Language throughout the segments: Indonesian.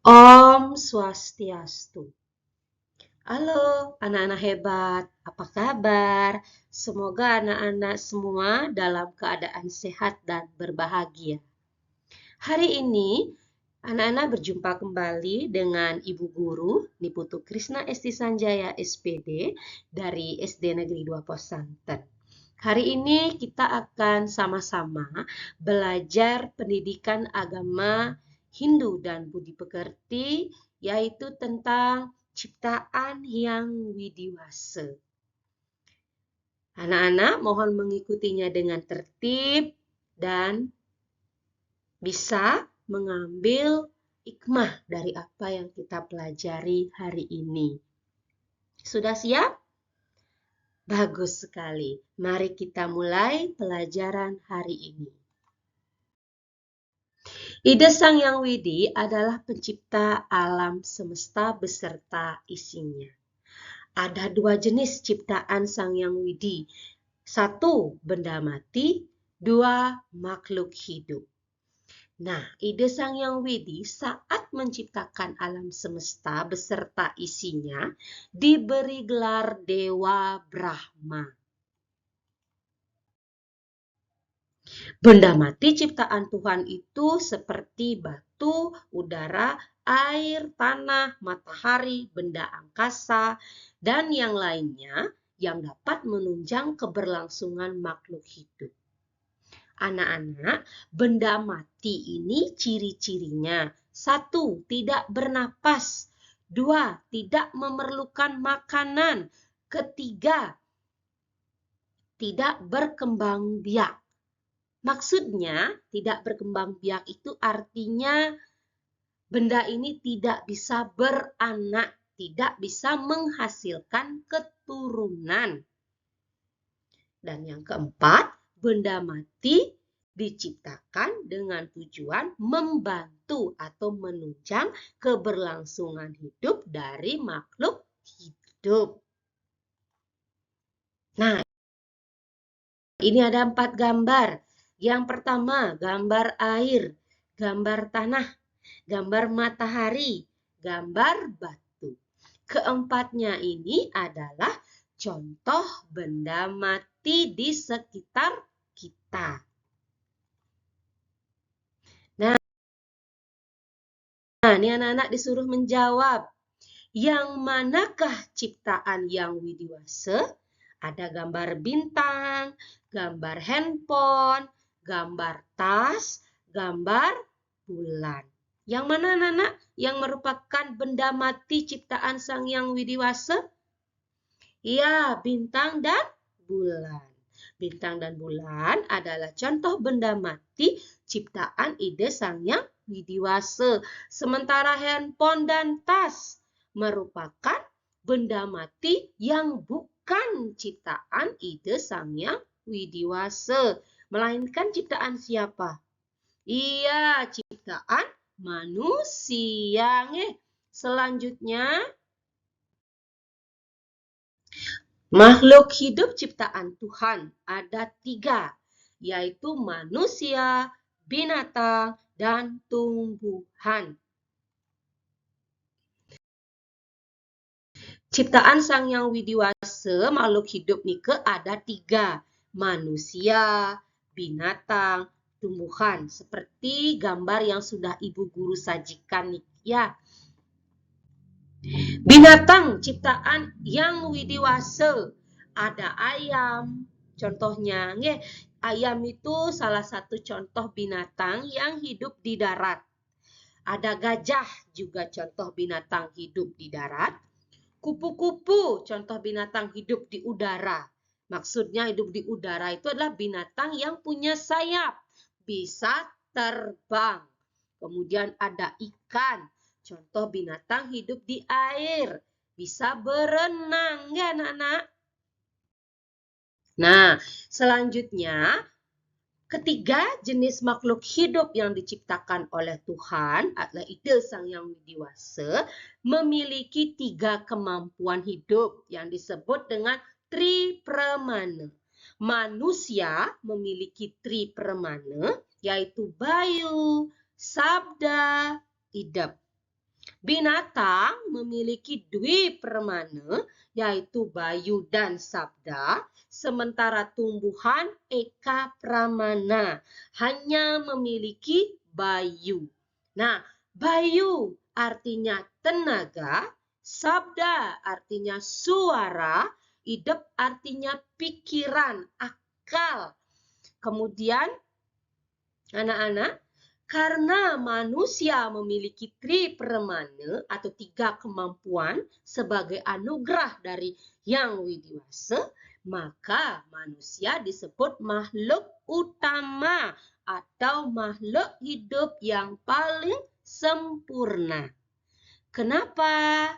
Om Swastiastu. Halo anak-anak hebat, apa kabar? Semoga anak-anak semua dalam keadaan sehat dan berbahagia. Hari ini anak-anak berjumpa kembali dengan Ibu Guru Niputu Krisna Esti Sanjaya SPD dari SD Negeri 2 Posanten. Hari ini kita akan sama-sama belajar pendidikan agama Hindu dan Budi Pekerti, yaitu tentang ciptaan yang widiwasa. Anak-anak mohon mengikutinya dengan tertib dan bisa mengambil hikmah dari apa yang kita pelajari hari ini. Sudah siap? Bagus sekali. Mari kita mulai pelajaran hari ini. Ide Sang Yang Widi adalah pencipta alam semesta beserta isinya. Ada dua jenis ciptaan Sang Yang Widi. Satu, benda mati. Dua, makhluk hidup. Nah, ide Sang Yang Widi saat menciptakan alam semesta beserta isinya diberi gelar Dewa Brahma. Benda mati ciptaan Tuhan itu seperti batu, udara, air, tanah, matahari, benda angkasa, dan yang lainnya yang dapat menunjang keberlangsungan makhluk hidup. Anak-anak, benda mati ini ciri-cirinya. 1. Tidak bernapas. 2. Tidak memerlukan makanan. Ketiga, tidak berkembang biak. Maksudnya, tidak berkembang biak itu artinya benda ini tidak bisa beranak, tidak bisa menghasilkan keturunan. Dan yang keempat, benda mati diciptakan dengan tujuan membantu atau menunjang keberlangsungan hidup dari makhluk hidup. Nah, ini ada 4 gambar. Yang pertama, gambar air, gambar tanah, gambar matahari, gambar batu. Keempatnya ini adalah contoh benda mati di sekitar kita. Nah, ini anak-anak disuruh menjawab. Yang manakah ciptaan yang widiwasa? Ada gambar bintang, gambar handphone, gambar tas, gambar bulan. Yang mana anak-anak yang merupakan benda mati ciptaan Sang Yang Widiwasa? Ya, bintang dan bulan. Bintang dan bulan adalah contoh benda mati ciptaan ide Sang Yang Widiwasa. Sementara handphone dan tas merupakan benda mati yang bukan ciptaan ide Sang Yang Widiwasa, melainkan ciptaan siapa? Iya, ciptaan manusia. Selanjutnya, makhluk hidup ciptaan Tuhan ada 3, yaitu manusia, binatang, dan tumbuhan. Ciptaan Sang Yang Widiwasa, makhluk hidup nike ada 3, manusia, binatang, tumbuhan. Seperti gambar yang sudah Ibu Guru sajikan nih, ya. Binatang ciptaan yang widiwasa ada ayam, contohnya, ayam itu salah satu contoh binatang yang hidup di darat. Ada gajah juga contoh binatang hidup di darat. Kupu-kupu contoh binatang hidup di udara. Maksudnya hidup di udara itu adalah binatang yang punya sayap, bisa terbang. Kemudian ada ikan, contoh binatang hidup di air, bisa berenang, ya anak-anak? Nah, selanjutnya, ketiga jenis makhluk hidup yang diciptakan oleh Tuhan adalah ide Sang Yang Widiwasa memiliki 3 kemampuan hidup yang disebut dengan tripremana. Manusia memiliki tripremana, yaitu bayu, sabda, idap. Binatang memiliki dwi permana, yaitu bayu dan sabda, sementara tumbuhan eka pramana, hanya memiliki bayu. Nah, bayu artinya tenaga, sabda artinya suara, idep artinya pikiran, akal. Kemudian, anak-anak, karena manusia memiliki tri permana atau 3 kemampuan sebagai anugerah dari Yang Widiwasa, maka manusia disebut makhluk utama atau makhluk hidup yang paling sempurna. Kenapa?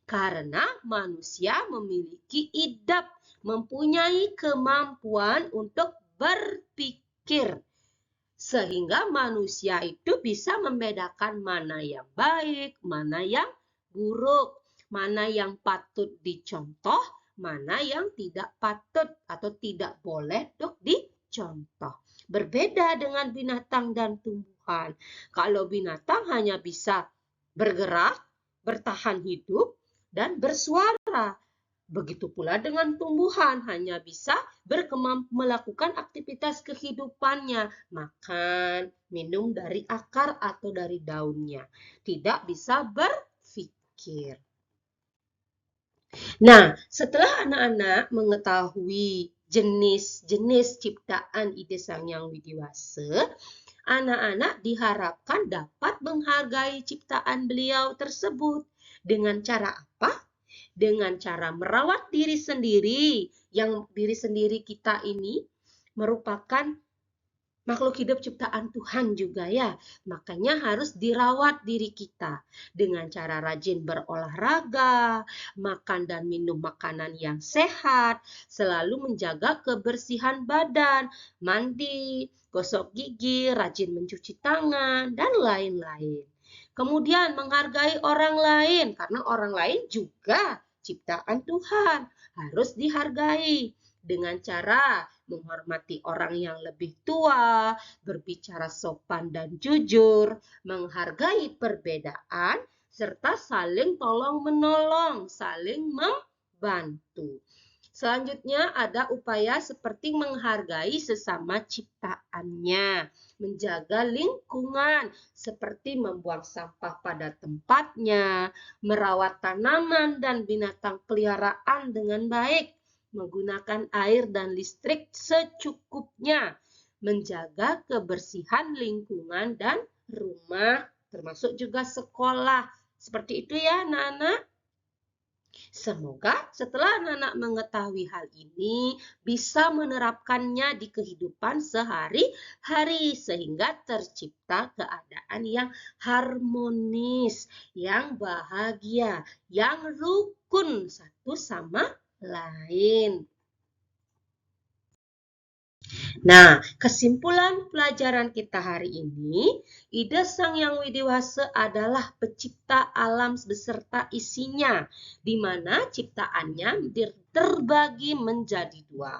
Karena manusia memiliki idap, mempunyai kemampuan untuk berpikir. Sehingga manusia itu bisa membedakan mana yang baik, mana yang buruk, mana yang patut dicontoh, mana yang tidak patut atau tidak boleh untuk dicontoh. Berbeda dengan binatang dan tumbuhan. Kalau binatang hanya bisa bergerak, bertahan hidup, dan bersuara. Begitu pula dengan tumbuhan, hanya bisa melakukan aktivitas kehidupannya, makan, minum dari akar atau dari daunnya. Tidak bisa berpikir. Nah, setelah anak-anak mengetahui jenis-jenis ciptaan Ide Sang Yang Widiwasa, anak-anak diharapkan dapat menghargai ciptaan beliau tersebut. Dengan cara apa? Dengan cara merawat diri sendiri, yang diri sendiri kita ini merupakan makhluk hidup ciptaan Tuhan juga ya. Makanya harus dirawat diri kita dengan cara rajin berolahraga, makan dan minum makanan yang sehat, selalu menjaga kebersihan badan, mandi, gosok gigi, rajin mencuci tangan, dan lain-lain. Kemudian menghargai orang lain, karena orang lain juga ciptaan Tuhan, harus dihargai dengan cara menghormati orang yang lebih tua, berbicara sopan dan jujur, menghargai perbedaan, serta saling tolong-menolong, saling membantu. Selanjutnya ada upaya seperti menghargai sesama ciptaannya, menjaga lingkungan seperti membuang sampah pada tempatnya, merawat tanaman dan binatang peliharaan dengan baik, menggunakan air dan listrik secukupnya, menjaga kebersihan lingkungan dan rumah, termasuk juga sekolah. Seperti itu ya anak-anak. Semoga setelah anak-anak mengetahui hal ini bisa menerapkannya di kehidupan sehari-hari sehingga tercipta keadaan yang harmonis, yang bahagia, yang rukun satu sama lain. Nah, kesimpulan pelajaran kita hari ini, Ide Sang Yang Widiwasa adalah pencipta alam beserta isinya, di mana ciptaannya terbagi menjadi dua.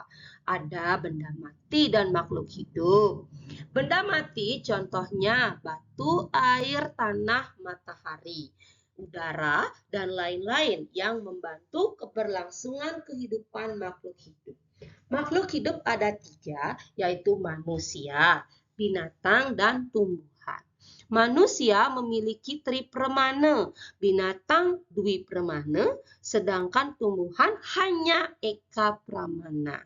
Ada benda mati dan makhluk hidup. Benda mati contohnya batu, air, tanah, matahari, udara, dan lain-lain yang membantu keberlangsungan kehidupan makhluk hidup. Makhluk hidup ada 3, yaitu manusia, binatang, dan tumbuhan. Manusia memiliki tri permana, binatang dwi permana, sedangkan tumbuhan hanya eka pramana.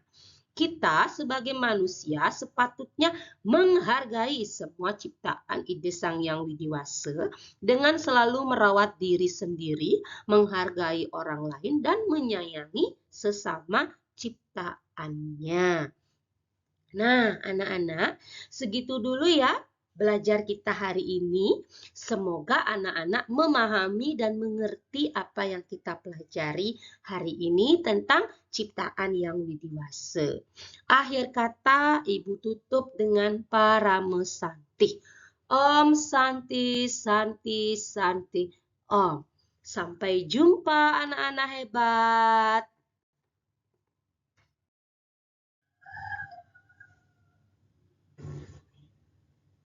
Kita sebagai manusia sepatutnya menghargai semua ciptaan Ide Sang Yang Widiwasa dengan selalu merawat diri sendiri, menghargai orang lain, dan menyayangi sesama ciptaannya. Nah, anak-anak, segitu dulu ya belajar kita hari ini. Semoga anak-anak memahami dan mengerti apa yang kita pelajari hari ini tentang ciptaan Yang Widiwasa. Akhir kata, Ibu tutup dengan Parama Santi. Om Santi, Santi, Santi, Om. Sampai jumpa anak-anak hebat.